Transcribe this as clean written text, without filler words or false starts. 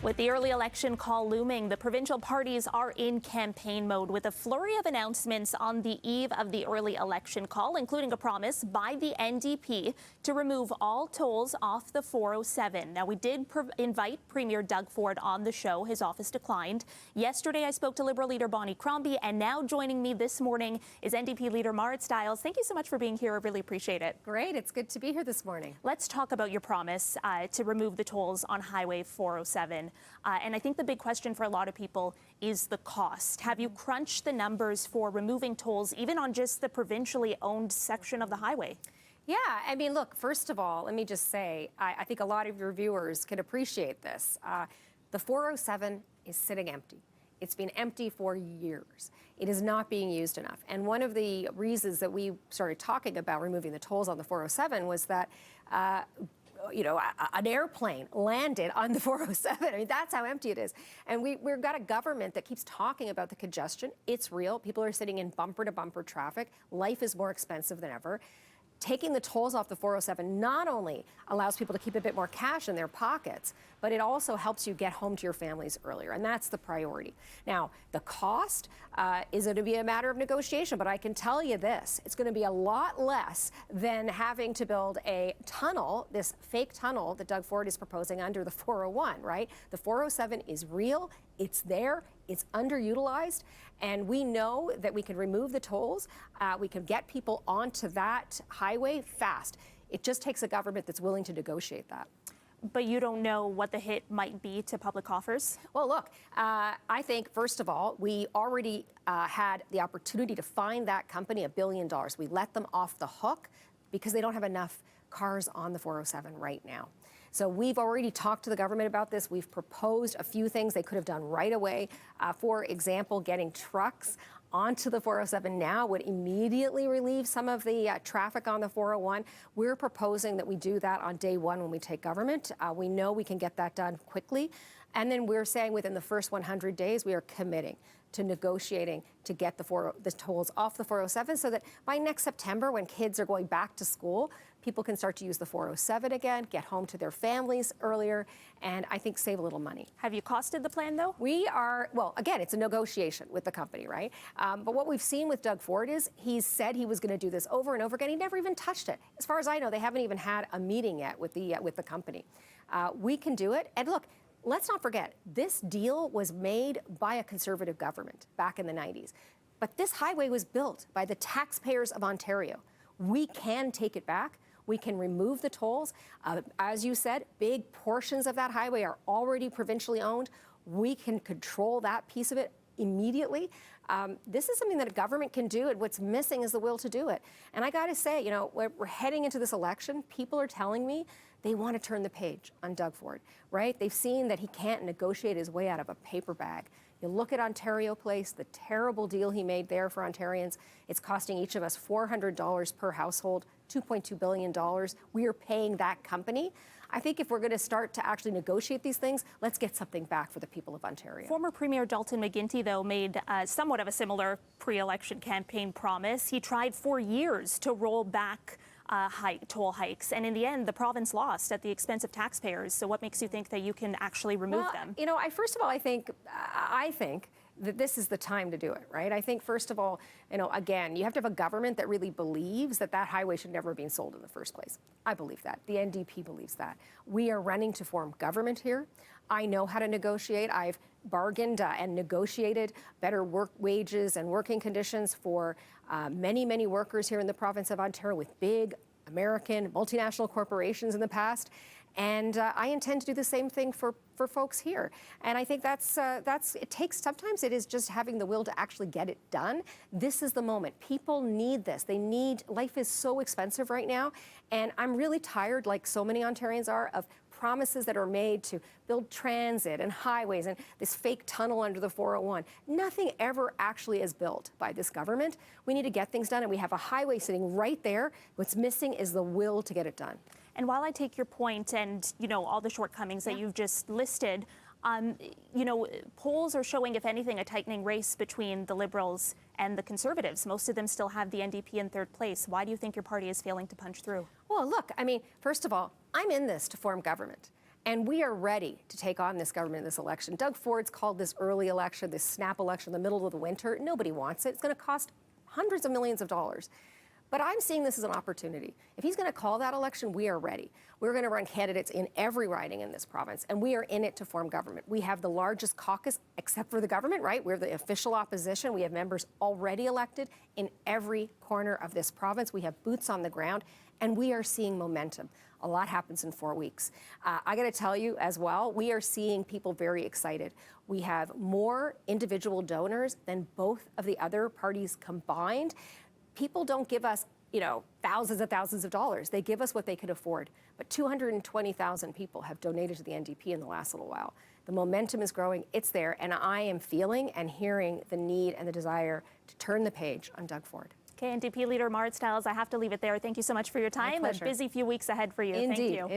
With the early election call looming, the provincial parties are in campaign mode with a flurry of announcements on the eve of the early election call, including a promise by the NDP to remove all tolls off the 407. Now, we did invite Premier Doug Ford on the show. His office declined. Yesterday, I spoke to Liberal leader Bonnie Crombie, and now joining me this morning is NDP leader Marit Stiles. Thank you so much for being here. I really appreciate it. Great. It's good to be here this morning. Let's talk about your promise to remove the tolls on Highway 407. And I think the big question for a lot of people is the cost. Have you crunched the numbers for removing tolls, even on just the provincially owned section of the highway? Yeah, I mean, look, first of all, let me just say, I think a lot of your viewers can appreciate this. The 407 is sitting empty. It's been empty for years. It is not being used enough. And one of the reasons that we started talking about removing the tolls on the 407 was that an airplane landed on the 407. I mean, that's how empty it is. And we've got a government that keeps talking about the congestion. It's real. People are sitting in bumper-to-bumper traffic. Life is more expensive than ever. Taking the tolls off the 407 not only allows people to keep a bit more cash in their pockets, but it also helps you get home to your families earlier, and that's the priority. Now, the cost is going to be a matter of negotiation, but I can tell you this, it's going to be a lot less than having to build a tunnel, this fake tunnel that Doug Ford is proposing under the 401, right? The 407 is real, it's there, it's underutilized, and we know that we can remove the tolls, we can get people onto that highway fast. It just takes a government that's willing to negotiate that. But you don't know what the hit might be to public coffers? Well, look, I think, first of all, we already had the opportunity to fine that company $1 billion. We let them off the hook because they don't have enough cars on the 407 right now. So we've already talked to the government about this. We've proposed a few things they could have done right away. For example, getting trucks onto the 407 now would immediately relieve some of the traffic on the 401. We're proposing that we do that on day one when we take government. We know we can get that done quickly. And then we're saying within the first 100 days, we are committing to negotiating to get the tolls off the 407 so that by next September, when kids are going back to school, people can start to use the 407 again, get home to their families earlier, and I think save a little money. Have you costed the plan, though? We are, well, again, it's a negotiation with the company, right? But what we've seen with Doug Ford is he's said he was going to do this over and over again. He never even touched it. As far as I know, they haven't even had a meeting yet with the company. We can do it. And look, let's not forget, this deal was made by a conservative government back in the 90s. But this highway was built by the taxpayers of Ontario. We can take it back. We can remove the tolls. As you said, big portions of that highway are already provincially owned. We can control that piece of it immediately. This is something that a government can do, and what's missing is the will to do it. And I got to say, we're heading into this election. People are telling me they want to turn the page on Doug Ford, right? They've seen that he can't negotiate his way out of a paper bag. You look at Ontario Place, the terrible deal he made there for Ontarians. It's costing each of us $400 per household, $2.2 billion. We are paying that company. I think if we're going to start to actually negotiate these things, let's get something back for the people of Ontario. Former Premier Dalton McGuinty, though, made somewhat of a similar pre-election campaign promise. He tried for years to roll back toll hikes, and in the end, the province lost at the expense of taxpayers. So what makes you think that you can actually remove them? First of all, I think that this is the time to do it, right? I think, first of all, again, you have to have a government that really believes that highway should never have been sold in the first place. I believe that. The NDP believes that. We are running to form government here. I know how to negotiate. I've bargained and negotiated better work wages and working conditions for many, many workers here in the province of Ontario with big American multinational corporations in the past. And I intend to do the same thing for folks here. And I think sometimes it is just having the will to actually get it done. This is the moment. People need this. Life is so expensive right now. And I'm really tired, like so many Ontarians are, of promises that are made to build transit and highways and this fake tunnel under the 401. Nothing ever actually is built by this government. We need to get things done, and we have a highway sitting right there. What's missing is the will to get it done. And while I take your point and, all the shortcomings that you've just listed, polls are showing, if anything, a tightening race between the Liberals and the Conservatives. Most of them still have the NDP in third place. Why do you think your party is failing to punch through? Well, look, first of all, I'm in this to form government. And we are ready to take on this government in this election. Doug Ford's called this early election, this snap election in the middle of the winter. Nobody wants it. It's going to cost hundreds of millions of dollars. But I'm seeing this as an opportunity. If he's going to call that election, we are ready. We're going to run candidates in every riding in this province, and we are in it to form government. We have the largest caucus, except for the government, right? We're the official opposition. We have members already elected in every corner of this province. We have boots on the ground, and we are seeing momentum. A lot happens in 4 weeks. I got to tell you as well, we are seeing people very excited. We have more individual donors than both of the other parties combined. People don't give us, thousands and thousands of dollars. They give us what they could afford. But 220,000 people have donated to the NDP in the last little while. The momentum is growing. It's there. And I am feeling and hearing the need and the desire to turn the page on Doug Ford. Okay, NDP leader Marit Stiles, I have to leave it there. Thank you so much for your time. A busy few weeks ahead for you. Indeed. Thank you.